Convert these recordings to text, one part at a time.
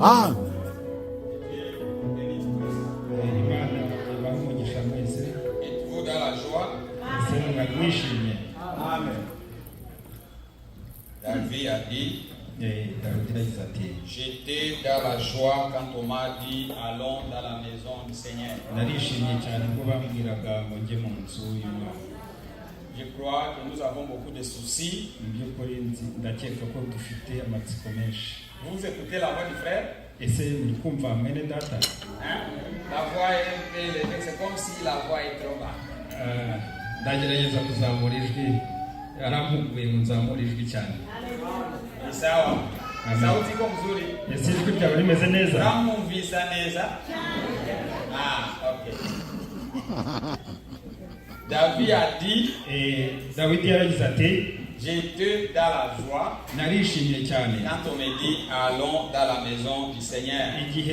Ah. Êtes-vous dans la joie? Amen. David a dit, j'étais dans la joie quand on m'a dit allons dans la maison du Seigneur. Je crois que nous avons beaucoup de soucis. Vous écoutez la voix du frère? Hein? La voix est élevée, c'est comme si la voix est trop bas. Ni sawa. Sauti iko mzuri. Namumvisa neza. Ah, ok. David a dit, j'étais dans la joie quand on me dit allons dans la maison du Seigneur. S'il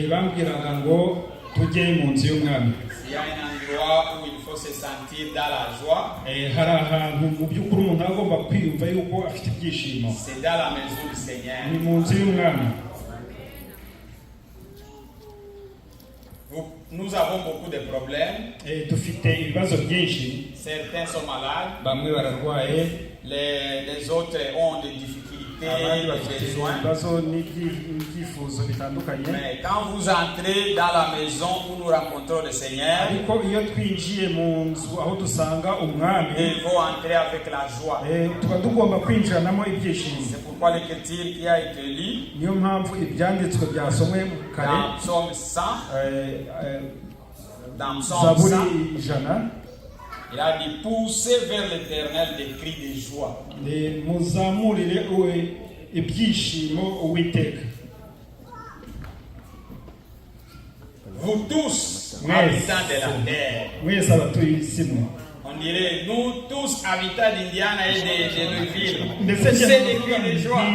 y a un endroit où il faut se sentir dans la joie, c'est dans la maison du Seigneur. Nous avons beaucoup de problèmes. Certains sont malades. Les autres ont des difficultés, des besoins. Mais quand vous entrez dans la maison où nous rencontrons le Seigneur, il faut entrer avec la joie. C'est pourquoi l'écriture qui a été lu dans Psaume 100, dans Psaume 100, il a dit poussez vers l'Éternel des cris de joie. Vous tous, habitants de la terre. On dirait nous tous, habitants d'Indiana et de Louisville. Poussez des cris de joie.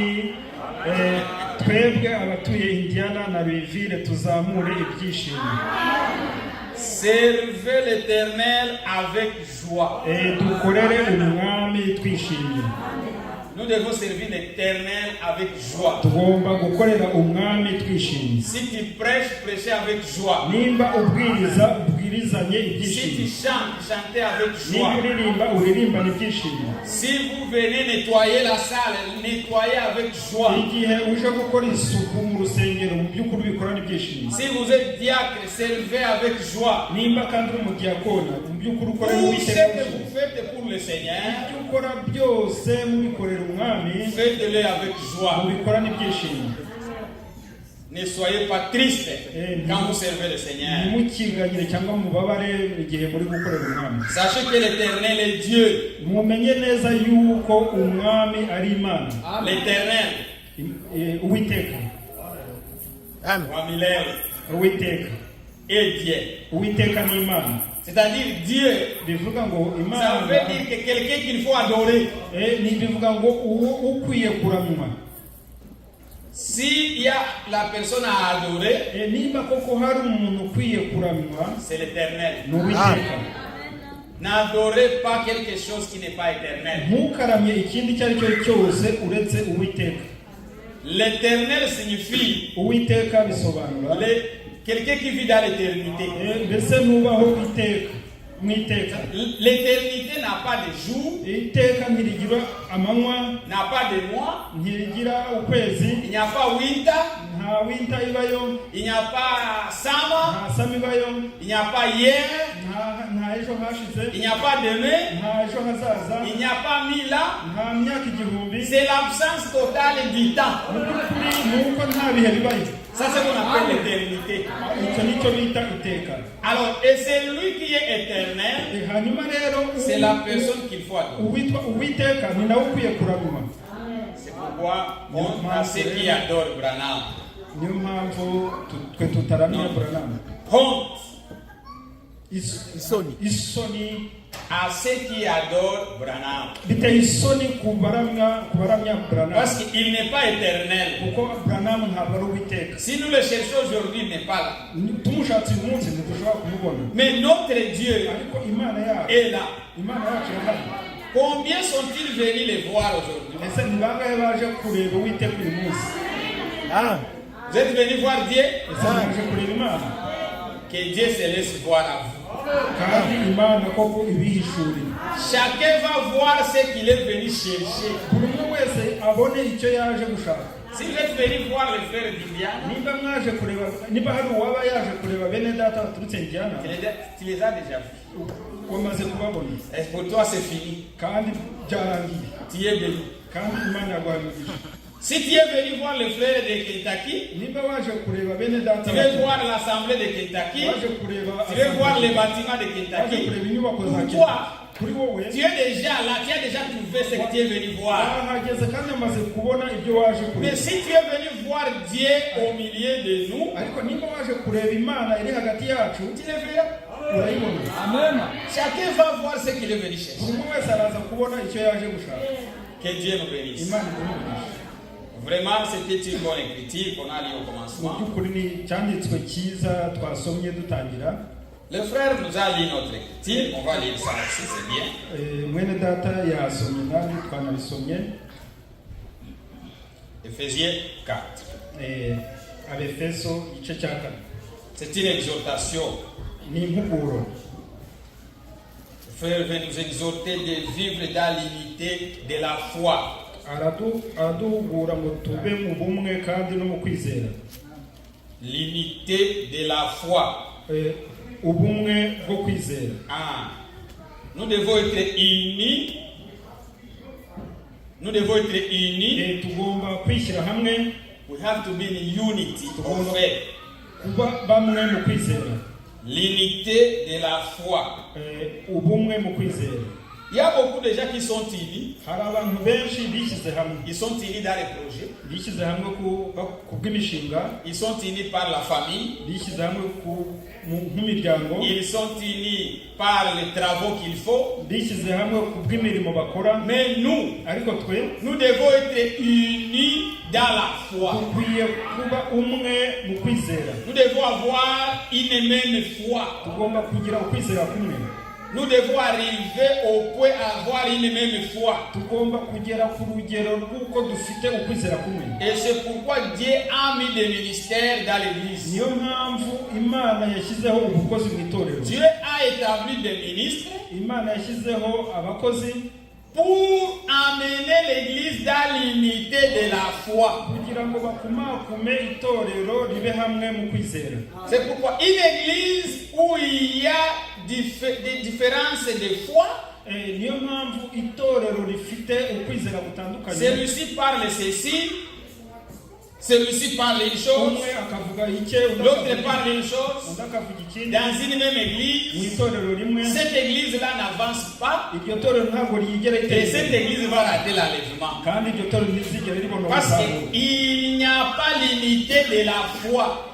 Servez l'Éternel avec joie. Nous devons servir l'Éternel avec joie. Si tu prêches, prêchez avec joie. Si tu chantes, chantez avec joie. Si vous venez nettoyer la salle, nettoyez avec joie. Si vous êtes diacre, servez avec joie. Tout ce que vous faites pour le Seigneur, faites-le avec joie. Ne soyez pas tristes quand vous servez le Seigneur. Sachez que l'Éternel est Dieu. L'Éternel est Dieu. C'est-à-dire Dieu. Ça veut dire que quelqu'un qu'il faut adorer. S'il y a la personne à adorer, c'est l'Éternel. N'adorez pas quelque chose qui n'est pas éternel. L'éternel signifie quelqu'un qui vit dans l'éternité. L'éternité n'a pas de jour, n'a pas de mois, il n'y a pas winter, il n'y a pas summer, il n'y a pas hier, il n'y a pas demain, il n'y a pas 1000 ans. C'est l'absence totale du temps. Ça, c'est ce qu'on appelle l'éternité. Alors, et c'est lui qui est éternel, c'est la personne qu'il faut adorer. C'est pourquoi on a ceux qui adorent Branham. Honte. À ceux qui adorent Branham. Parce qu'il n'est pas éternel. Si nous le cherchons aujourd'hui, il n'est pas là. Mais notre Dieu est là. Combien sont-ils venus les voir aujourd'hui? Vous êtes venus voir Dieu? Que Dieu se laisse voir à vous. Chacun va voir ce qu'il est venu chercher. Si vous êtes venu voir le frère d'Indiana, tu les as déjà vus. Et pour toi c'est fini. Tu es béni. Si tu es venu voir le frère de Kentucky, tu veux voir l'assemblée de Kentucky, tu veux voir les bâtiments de Kentucky. Pourquoi? Tu es déjà là, tu as déjà trouvé ce que tu es venu voir. Mais si tu es venu voir Dieu au milieu de nous, tu le verras. Amen. Chacun va voir ce qu'il est venu chercher. Que Dieu nous bénisse. Vraiment, c'était une bonne écriture qu'on a lu au commencement. Le frère nous a lu notre écriture. On va lire ça aussi, c'est bien. Éphésiens 4. C'est une exhortation. Le frère veut nous exhorter de vivre dans l'unité de la foi. L'unité de la foi. Nous devons être unis. Nous devons être unis. We have to be in unity of faith. L'unité de la foi. Il y a beaucoup de gens qui sont unis. Ils sont unis dans les projets. Ils sont unis par la famille. Ils sont unis par les travaux qu'il faut. Mais nous devons être unis dans la foi. Nous devons avoir une même foi. Nous devons arriver au point d'avoir une même foi. Et c'est pourquoi Dieu a mis des ministères dans l'église. Dieu a établi des ministres pour amener l'église dans l'unité de la foi. C'est pourquoi une église où il y a des différences de foi, celui-ci parle ceci, celui-ci parle une chose, l'autre parle une chose. Dans une même église, cette église-là n'avance pas et cette église va rater l'enlèvement. Parce qu'il n'y a pas l'unité de la foi.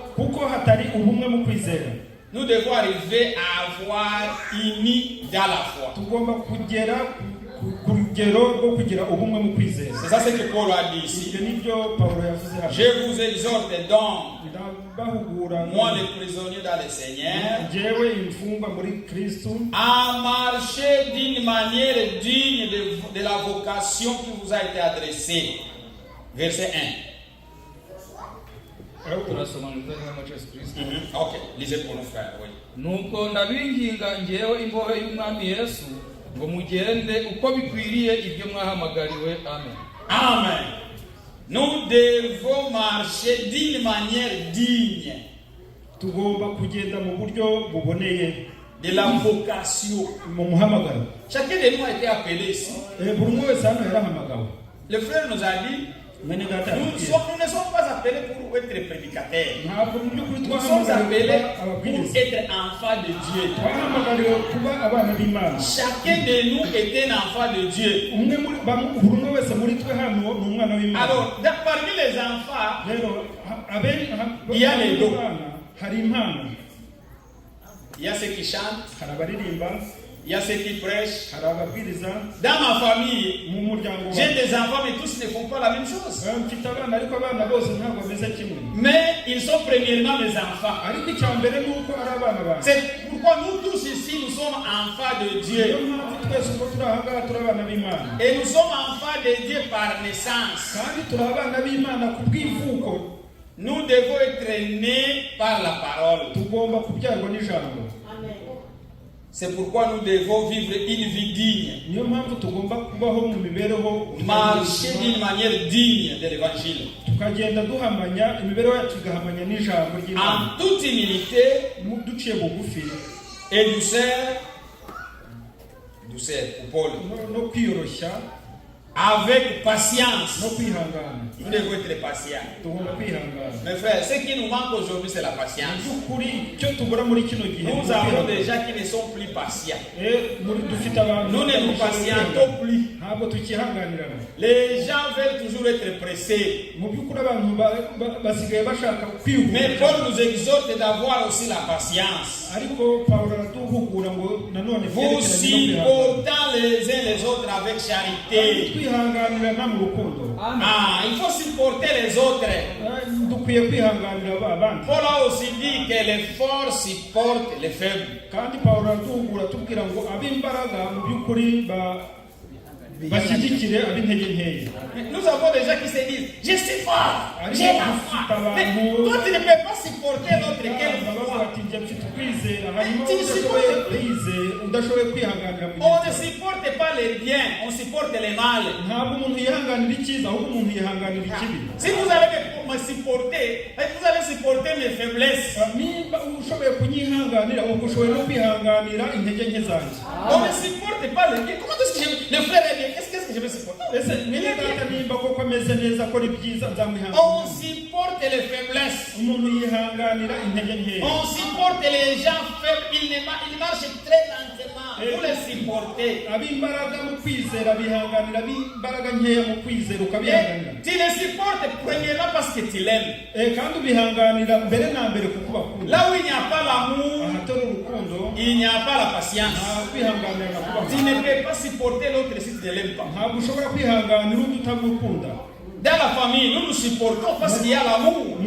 Nous devons arriver à avoir uni dans la foi. C'est ça ce que Paul a dit ici. Je vous exhorte donc, moi le prisonnier dans le Seigneur, à marcher d'une manière digne de la vocation qui vous a été adressée. Verset 1. Ok, lisez pour nous frères. Oui. Nuko ndabinginga ngewe imbohe y'umwami Yesu ngo mugende uko bikwiriye ibyo mwahamagariwe. Amen. Amen. Nous devons marcher d'une manière digne de la vocation. Chacun de nous a été appelé ici. Le frère nous a dit, nous ne sommes pas appelés pour être prédicateurs. Nous sommes appelés pour être enfants de Dieu. Chacun de nous est un enfant de Dieu. Alors, parmi les enfants, il y a les dons. Il y a ceux qui chantent. Il y a ceux qui prêchent. Dans ma famille, j'ai des enfants, mais tous ne font pas la même chose. Mais ils sont premièrement mes enfants. C'est pourquoi nous tous ici, nous sommes enfants de Dieu. Et nous sommes enfants de Dieu par naissance. Nous devons être nés par la parole. tugomba kubyarwa n'ijambo. C'est pourquoi nous devons vivre une vie digne. Niyo mpamvu tugomba kubaho mu mibereho, Marcher d'une manière digne de l'évangile. tukagenda duhamanya imibereho yacu igahamanya n'ijambo ry'Imana. En toute humilité Duciye bugufi et douceur pour Paul. no kwiyoroshya Avec patience. no kwihangana. Nous devons être patients. Tugomba kwihangana. Mes frères, ce qui nous manque aujourd'hui, c'est la patience. By'ukuri icyo tubura muri kino gihe Nous avons des gens qui ne sont plus patients. dufite abantu Nous ne nous patientons plus. ntabwo tukihanganirana. Les gens veulent toujours être pressés. Mu by'ukuri abantu basigaye bashaka Mais kwihuta. Paul nous exhorte d'avoir aussi la patience. Ariko Pawulo araduhugura ngo nanone Vous supportant les uns les autres avec charité. twihanganirana mu rukundo. Il faut supporter les autres. Dukwiye kwihanganira abandi. Paul a aussi dit que les forts supportent les faibles. Kandi Pawulo araduhugura tubwira ngo ab'imbaraga mu by'ukuri bashyigikire ab'intege nkeya. Nous avons des gens qui se disent, je suis fort, j'ai la foi. Mais toi, tu ne peux pas supporter l'autre quelle foi. On ne supporte pas les biens, on supporte les mal. Si vous allez me supporter, vous allez supporter mes faiblesses. On ne supporte pas les biens. Comment est-ce que le frère est bien? Qu'est-ce que je vais supporter? On supporte les faiblesses. On supporte les gens faibles. Ils marchent très lentement. Vous les supportez. Tu les supportes premièrement parce que tu l'aimes. Là où il n'y a pas l'amour, il n'y a pas la patience. Tu ne peux pas supporter l'autre si tu ne l'aimes pas. Dans la famille, nous nous supportons parce qu'il y a l'amour. Et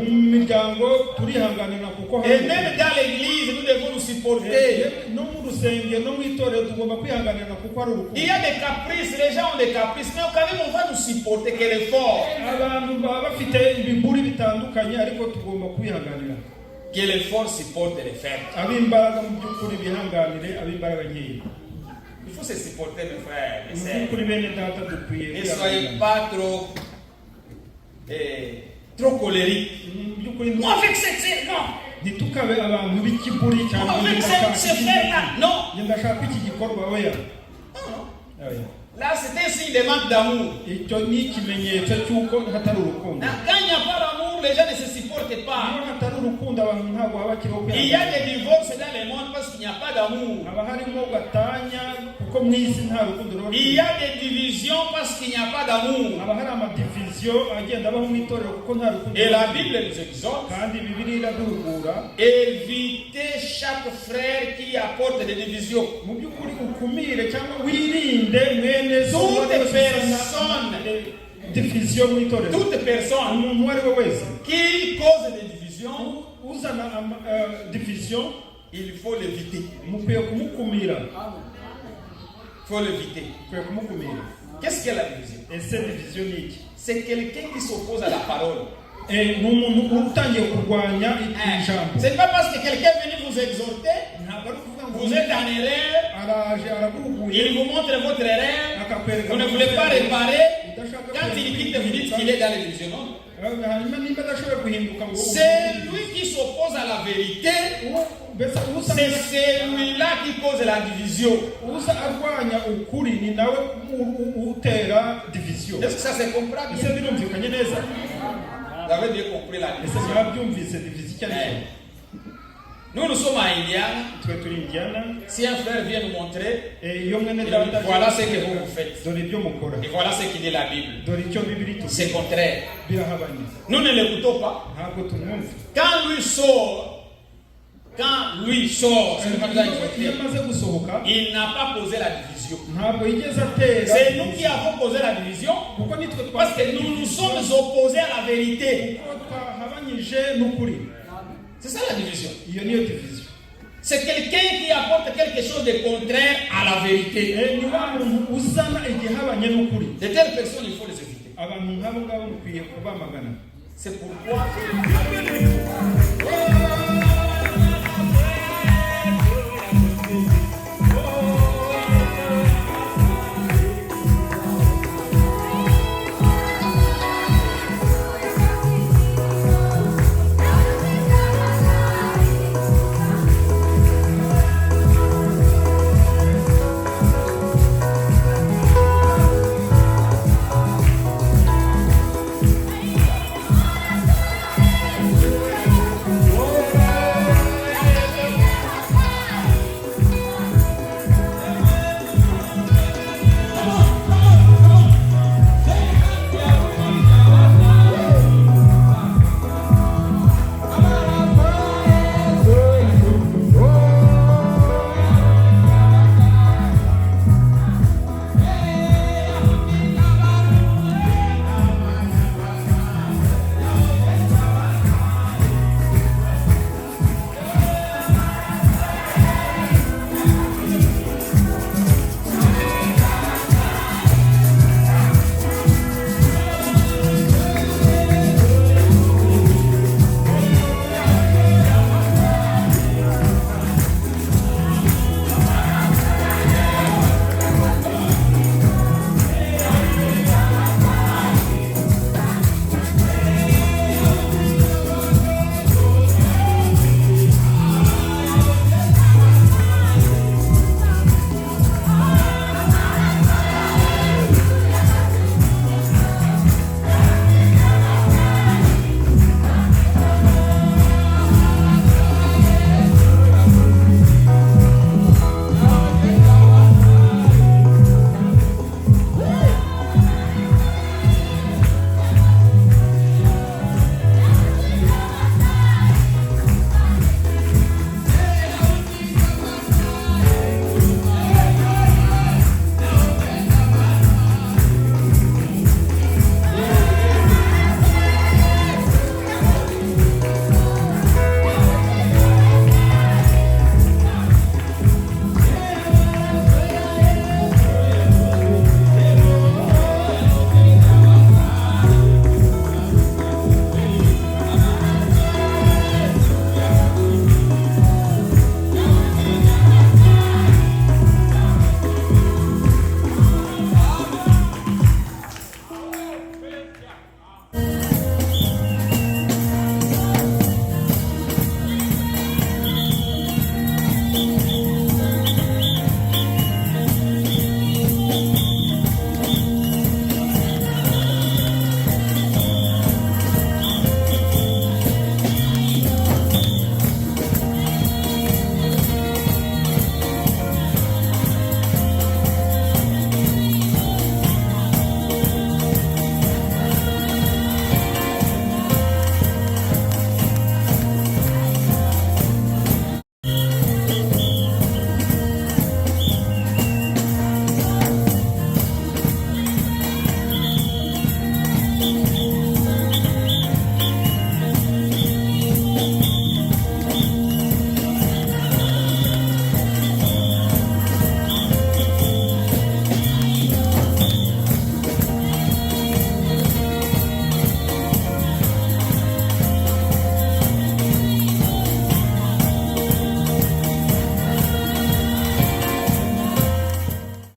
même dans l'église, nous devons nous supporter. Il y a des caprices, les gens ont des caprices, mais quand même on va nous supporter, quel effort. Que l'effort supporte les faibles. Il faut se supporter, mes frères, mes sœurs. Ne soyez pas trop colériques. Moi avec cette sœur, non. Moi avec ce frère-là, non. Là, c'était un signe de manque d'amour. Quand il n'y a pas d'amour, les gens ne se supportent pas. Il y a des divorces dans le monde parce qu'il n'y a pas d'amour. Il y a des divisions parce qu'il n'y a pas d'amour. Et la Bible nous exhorte. Évitez chaque frère qui apporte des divisions. Toute personne qui cause des divisions, il faut l'éviter. Faut l'éviter. Qu'est-ce qu'est la division? C'est quelqu'un qui s'oppose à la parole. Ce n'est pas parce que quelqu'un est venu vous exhorter, vous êtes en erreur, il vous montre votre erreur, vous ne voulez pas réparer. Quand il quitte, vous dites qu'il est dans les divisions. C'est lui qui s'oppose à la vérité. C'est celui-là qui cause la division. Est-ce que ça se comprend bien? Vous avez bien compris la division. Nous sommes à Indiana. Si un frère vient nous montrer, voilà ce que vous faites. Et voilà ce qu'il dit la Bible. C'est contraire. Nous ne l'écoutons pas. Quand lui sort, il n'a pas posé la division. C'est nous qui avons posé la division parce que nous nous sommes opposés à la vérité. C'est ça la division. C'est quelqu'un qui apporte quelque chose de contraire à la vérité. De telles personnes, il faut les éviter. C'est pourquoi